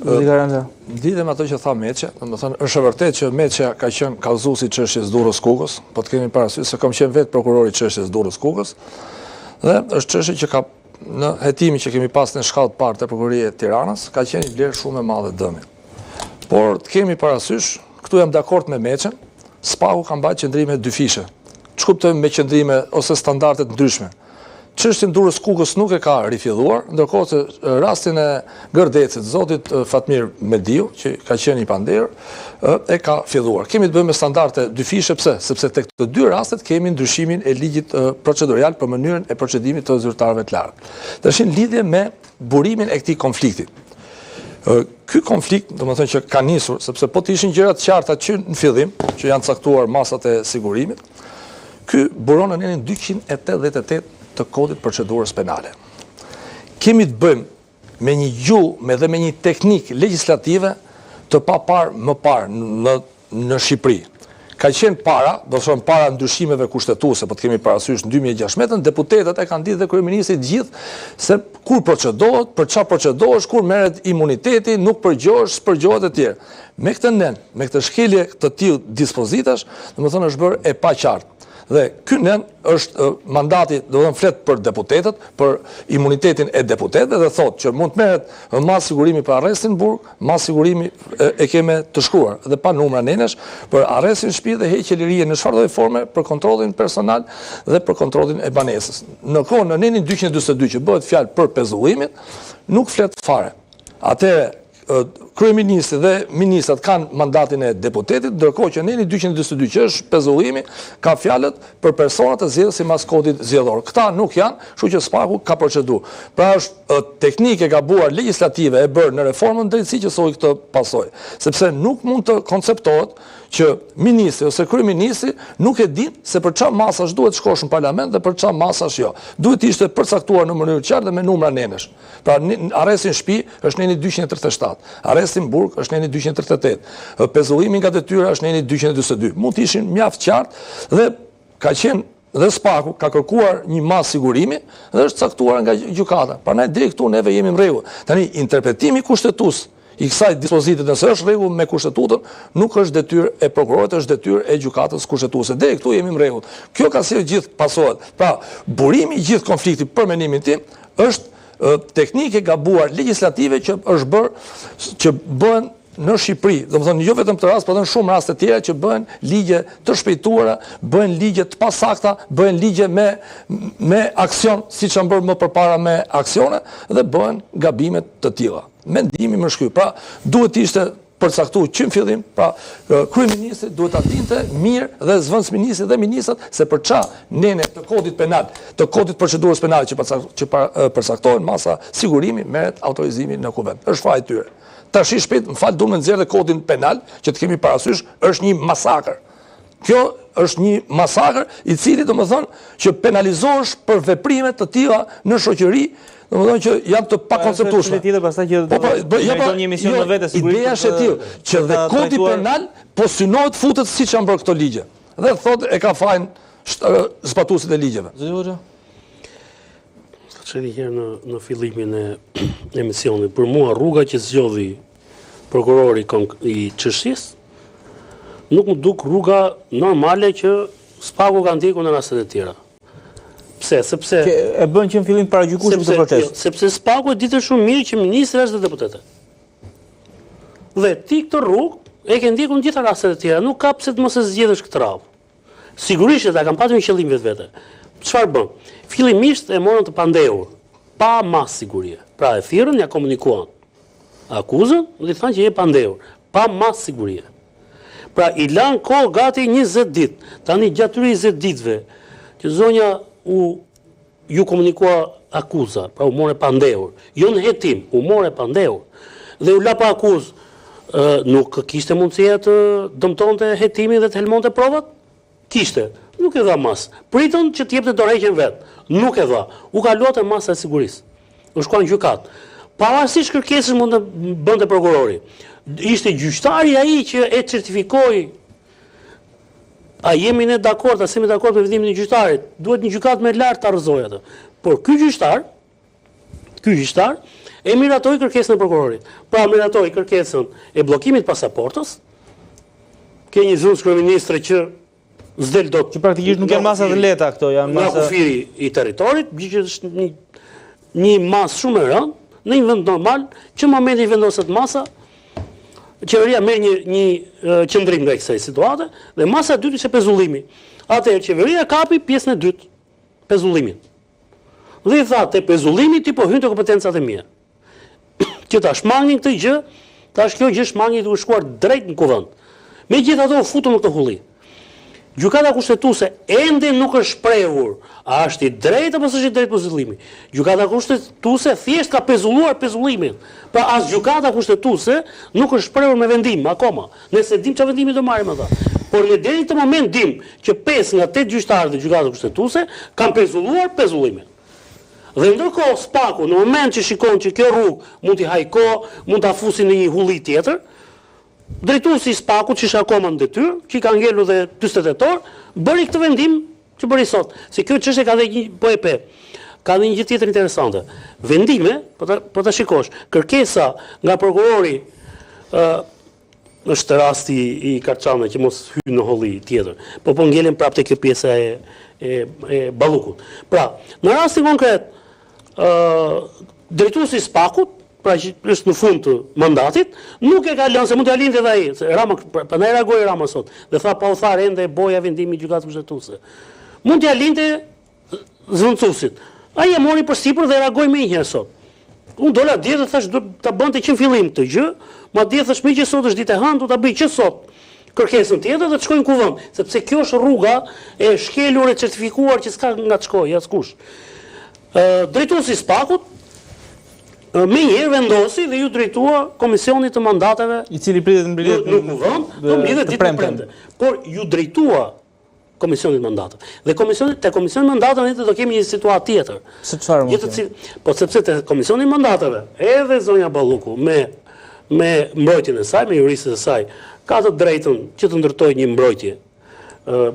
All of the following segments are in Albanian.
Lidhe me ato që tha Meçja, domethënë është e vërtetë që Meçja ka qenë kallëzuesi i çështjes Durrës Kukës, po të kemi parasysh se kam qenë vetë prokurori i çështjes Durrës Kukës, dhe është çështje që ka në hetimin që kemi pas në shkallë të parë të prokurorisë e Tiranës, ka qenë një vlerë shumë e madhe dëmi. Por të kemi parasysh, këtu jam dakord me Meçën, SPAku ka mbajtur qëndrime dyfishe. Ç'kuptojmë me qëndrime ose standarde të ndryshme. Çështjen Durrës Kukës nuk e ka rifilluar, ndërkohë se rastin e Gërdecit, zotit Fatmir Mediu, që ka qenë i panderë, e ka filluar. Kemi të bëjmë me standarde dyfishe, pse? Sepse tek të dy rastet kemi ndryshimin e ligjit procedurial për mënyrën e procedimit të zyrtarëve të lartë. Tash në lidhje me burimin e këtij konflikti. Ky konflikt, domethënë që ka nisur, sepse po të ishin gjërat qarta që në fillim, që janë caktuar masat e sigurimit, ky buron në nenin 288 të kodit procedurës penale. Kemi të bëjmë me një gjuhë dhe me një teknikë legjislative të pa parë më parë në Shqipëri. Ka qenë para, do të thonë para ndryshimeve kushtetuese, po të kemi parasysh në 2016, deputetët e kanë ditë dhe kryeministri gjithë se kur procedohet, për çfarë procedohesh, kur merret imuniteti, nuk përgjohesh, s'përgjohet e tjerë. Me këtë nen, me këtë shkelje të tillë dispozitash, domethënë është bërë e paqartë. Dhe ky nen është mandati, do të them flet për deputetët, për imunitetin e deputetëve dhe thotë që mund të merret mas sigurimi për arrestin në burg, mas sigurimi e keme të shkruar dhe pa numra nenesh për arrestin në shtëpi dhe heqje lirie në çfarëdo forme për kontrollin personal dhe për kontrollin e banesës. Në kohën në nenin 242 që bëhet fjalë për pezullimin, nuk flet fare. Atëherë kryeministri dhe ministrat kanë mandatin e deputetit, ndërkohë që neni 242 që është pezullimi ka fjalët për personat të zgjedhur si mas kodit zgjedhor. Këta nuk janë, kështu që SPAku ka procedurë. Pra është teknike gabuar legjislative e bërë në reformën drejtësi që soi këtë pasojë, sepse nuk mund të konceptohet që ministri ose kryeministri nuk e din se për çfarë masash duhet shkosh në parlament dhe për çfarë masash jo. Duhet të ishte përcaktuar në mënyrë të qartë dhe me numra nenesh. Pra arresti në shtëpi është neni 237, arresti në burg është neni 238, pezullimi nga detyra është neni 242. Mund të ishin mjaft qartë dhe ka qenë dhe SPAku ka kërkuar një masë sigurimi dhe është caktuar nga gjykata. Prandaj deri këtu neve jemi në rregull. Tani interpretimi kushtetues i kësaj dispozite nëse është rregull me kushtetutën, nuk është detyrë e prokurorit, është detyrë e gjykatës kushtetuese. Deri këtu jemi në rregull. Kjo ka sjellë gjithë pasojat. Pra, burimi i gjithë konfliktit për mendimin tim është teknike gabuar legjislative që është bërë që bëhen në Shqipëri, domethënë jo vetëm këtë rast, por edhe në shumë raste tjera që bëhen ligje të shpejtuara, bëhen ligje të pasakta, bëhen ligje me aksion, siç janë bërë më përpara me aksione dhe bëhen gabime të tilla. Mendimi më shkruaj. Pra, duhet të ishte përcaktuar që në fillim, pra kryeministri duhet ta dinte mirë dhe zëvendësministri dhe ministrat se për çfarë nene të kodit penal, të kodit procedurës penale që përcaktohen masa sigurimi merret autorizimi në kuvend. Është faji i tyre. Tash shpejt, më fal, duhet të nxjerrë kodin penal që të kemi parasysh është një masakër. Kjo është një masakër i cili domethënë që penalizohesh për veprime të tilla në shoqëri, domethënë që janë të pakonceptueshme. Një emision në vetë sigurisht. Ideja është e tillë që dhe kodi penal po synohet futet siç janë bërë këto ligje. Dhe thotë e ka fajin zbatuesit e ligjeve. Çeli herë në fillimin e emisionit, për mua rruga që zgjodhi prokurori i çështjes nuk më duk rruga normale që SPAku ka ndjekur në rastet e tjera. Pse? Sepse e bën që në fillim paragjykueshëm këtë proces. Sepse SPAku e ditë shumë mirë që ministri është dhe deputetët. Dhe ti këtë rrugë e ke ndjekur në gjitha rastet e tjera, nuk ka pse të mos e zgjedhësh këtë radhë. Sigurisht ata kanë pasur një qëllim vetvete. Çfarë bën? Fillimisht e morën të pandehur, pa mas sigurie. Pra e thirrën, ja komunikuan akuzën dhe i thanë që je pandehur, pa mas sigurie. Pra i lanë kohë gati 20 ditë. Tani gjatë 20 ditëve që zonja ju komunikua akuza, pra u more pandehur, jo në hetim, u more pandehur, dhe u la pa akuzë, nuk kishte mundësia të dëmtonte hetimin dhe të helmonte provat? Kishte. Nuk e dha mas. Pritën që t'jepte dorëheqjen vetë. Nuk e dha. U kaluat e masa e sigurisë. U shkuan në gjykat. Pavarësisht kërkesës mund të bënte prokurori. Ishte gjyqtari ai që e certifikoi. A jemi ne dakord, a jemi dakord me vendimin e gjyqtarit? Duhet një gjykat më lart ta rrëzojë atë. Por ky gjyqtar e miratoi kërkesën e prokurorit. Pra miratoi kërkesën e bllokimit pasaportës. Ke një zyrtar kryeministre që s'del dot. Që praktikisht nuk janë masa të lehta këto, janë nga masa kufiri i territorit, që është një masë shumë e rëndë, në një vend normal, që në momentin vendoset masa, qeveria merr një qëndrim nga kësaj situate, dhe masa e dytë ishte pezullimi. Atëherë qeveria kapi pjesën e dytë, pezullimin. Dhe i tha, te pezullimi ti po hyn te kompetencat e mia. Që ta shmangin këtë gjë, tash kjo gjë shmangi duke shkuar drejt në kuvend. Megjithatë u futën në këtë hulli. Gjykata kushtetuese ende nuk është shprehur, a është i drejtë apo s'është i drejtë pezullimi. Gjykata kushtetuese thjesht ka pezulluar pezullimin. Pra as gjykata kushtetuese nuk është shprehur me vendim akoma. Nëse dim çfarë vendimi do marrim ata. Por në deri këtë moment dim që 5 nga 8 gjyqtarët e gjykatës kushtetuese kanë pezulluar pezullimin. Dhe ndërkohë Spaku në moment që shikon që kjo rrugë mund t'i hajë kohë, mund ta fusi në një hulli tjetër, drejtuesi i Spakut, që është akoma në detyrë, që i ka ngelur dhe 48 orë, bëri këtë vendim që bëri sot. Se kjo çështje ka dhe një ka dhe një gjë tjetër interesante. Vendime, po ta shikosh, kërkesa nga prokurori është rasti i Karçanit që mos hyjë në holli tjetër. Po ngelen prapë te kjo pjesa e Ballukut. Pra, në rastin konkret, drejtuesi i Spakut, pra që është në fund të mandatit, nuk e ka lënë, se mund t'ja lindë edhe ai, se Rama, prandaj reagoi Rama sot, dhe tha pa u tharë ende boja vendimi i gjykatës kushtetuese. Mund t'ja lindë zvendësuesit. Ai e mori përsipër dhe reagoi më një herë sot. Unë dola dje dhe thash do ta bënte që në fillim këtë gjë, madje thash më që sot është ditë e hënë, do ta bëj që sot kërkesën tjetër dhe të shkojnë në kuvend, sepse kjo është rruga e shkelur e certifikuar që s'ka nga të shkojë askush. Drejtuesi i Spakut me njëherë vendosi dhe ju drejtua komisionit të mandateve, i cili pritet mbledhet në kuvend, do mbledhet ditë e premte. Por ju drejtua komisionit mandateve. Dhe te komisioni mandateve ne do kemi një situatë tjetër. Se çfarë mund? Po sepse te komisioni mandateve, edhe zonja Balluku me mbrojtjen e saj, me juristët e saj, ka të drejtën që të ndërtojë një mbrojtje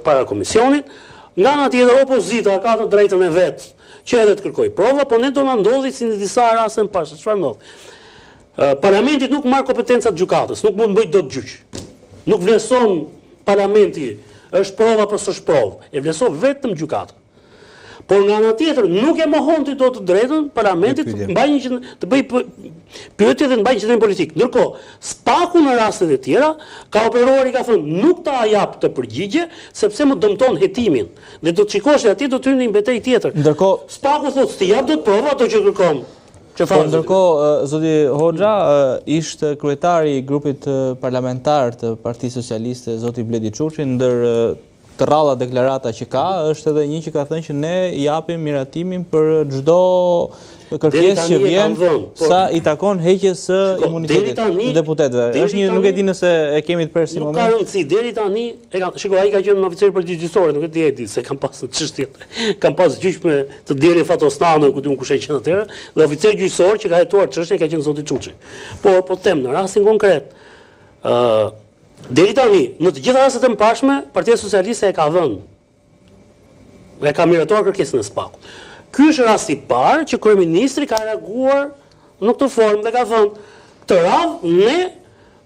para komisionit. Nga ana tjetër opozita ka të drejtën e vet që edhe të kërkoj prova, po ne do na ndodhi si në disa raste më parë, çfarë ndodh? Parlamenti nuk marr kompetencat gjykatës, nuk mund bëj dot gjyq. Nuk vlerëson parlamenti është prova apo s'është provë, e vlerëson vetëm gjykata. Por nga ana tjetër nuk e mohon ti dot të drejtën parlamentit të bëj pyetje dhe të mbajë qendrim politik. Ndërkohë, Spaku në rastet e tjera ka operuar, i ka thënë nuk ta jap të përgjigje sepse më dëmton hetimin. Dhe do të shikosh aty do të hyjë në betejë tjetër. Ndërkohë, Spaku thotë ti jap dot prova ato që kërkon. Ndërkohë, zoti Hoxha ishte kryetari i grupit parlamentar të Partisë Socialiste, zoti Bledi Çuçi, ndër të rralla deklarata që ka, është edhe një që ka thënë që ne japim miratimin për çdo kërkesë që vjen sa i takon heqjes së imunitetit të deputetëve. Është një, nuk e di nëse e kemi të përsi moment. Nuk ka rëndësi, deri tani, shikoj, ai ka qenë në oficer përgjithësor, nuk e di se kam pas çështje. Kam pas gjyq me të deri Fatosnano, ku diun kush e qenë atëherë, dhe oficer gjyqësor që ka hetuar çështjen ka qenë zoti Çuçi. Po them në rastin konkret, deri tani, në të gjitha rastet e mëparshme, Partia Socialiste e ka vënë, e ka miratuar kërkesën e Spakut. Ky është rasti i parë që kryeministri ka reaguar në këtë formë dhe ka thënë, të radhë ne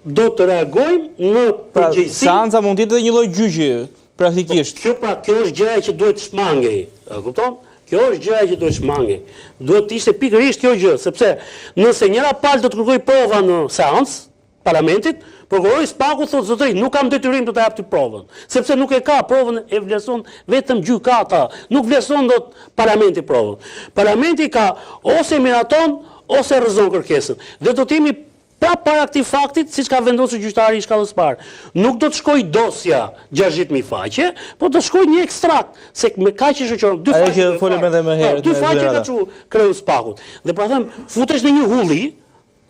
do të reagojmë në përgjegjësi. Seanca mund të jetë një lloj gjyqi praktikisht. Kjo është gjëja që duhet shmangej, e kupton? Kjo është gjëja që duhet shmangej. Duhet të ishte pikërisht kjo gjë, sepse nëse njëra palë do të kërkoj prova në seancë parlamentit, prokurori Spaku thotë zotëri, nuk kam detyrim të ta jap ti provën, sepse nuk e ka provën, e vlerëson vetëm gjykata, nuk vlerëson dot parlamenti provën. Parlamenti ka ose miraton ose rrezon kërkesën. Dhe do të jemi para këtij faktit, siç ka vendosur gjyqtari i shkallës parë. Nuk do të shkojë dosja 60.000 faqe, po do të shkojë një ekstrakt, se me kaq që shoqëron dy faqe. Ajo që folëm edhe më herët. Dy faqe ka çu kreu Spakut. Dhe pra them, futesh në një hulli,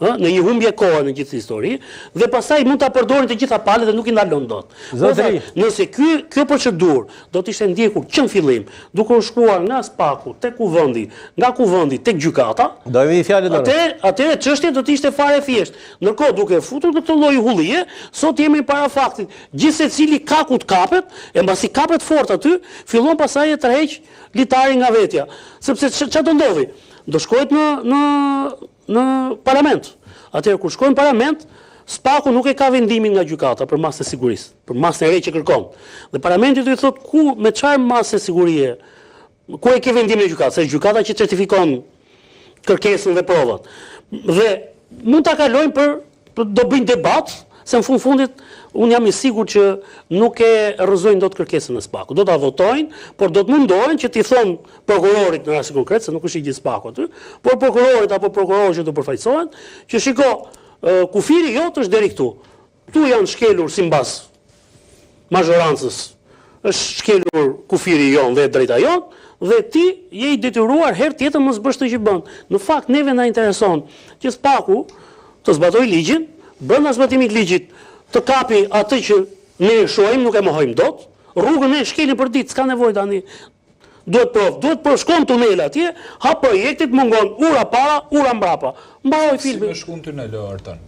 në një humbje kohe në gjithë histori, dhe pastaj mund ta përdorin të gjitha palët dhe nuk i ndalon dot. Zotëri, nëse kjo procedurë do të ishte ndjekur që në fillim, duke u shkruar nga Spaku tek kuvendi, nga kuvendi tek gjykata, do vi fjalë dorë. Atëherë çështja do të ishte fare thjesht. Ndërkohë duke futur në këtë lloj hullie, sot jemi para faktit, gjithsecili kakut kapet, e mbasi kapet fort aty, fillon pastaj të tërheq litari nga vetja. Sepse çfarë do ndodhi? Do shkohet në në parlament. Atëherë kur shkojnë në parlament, Spaku nuk e ka vendimin nga gjykata për masë të sigurisë, për masë e re që kërkon. Dhe parlamenti do i thotë ku me çfarë masë sigurie, ku e ke vendimin e gjykatës, se gjykata që certifikon kërkesën dhe provat. Dhe mund ta kalojnë për do bëjnë debat, se në fundit unë jam i sigurt që nuk e rrëzojnë dot kërkesën e Spaku. Do ta votojnë, por do të mundohen që t'i thonë prokurorit në rast konkret, se nuk është i gjithë Spaku aty, por prokurorit apo prokurorët që do përfaqësohen, që shiko, kufiri jot është deri këtu. Tu janë shkelur simbas mazhorancës. Është shkelur kufiri jon dhe drejta jon, dhe ti je i detyruar herë tjetër mos bësh të që bën. Në fakt neve na intereson që Spaku të zbatoj ligjin, brenda zbatimit ligjit të kapi atë që ne shohim, nuk e mohojmë dot. Rrugën e shkelin për ditë, s'ka nevojë tani. Duhet provë, shkon tunel atje, hap projektit, mungon ura para, ura mbrapa. Mbaroi filmin. Si me shkon tunel Artan?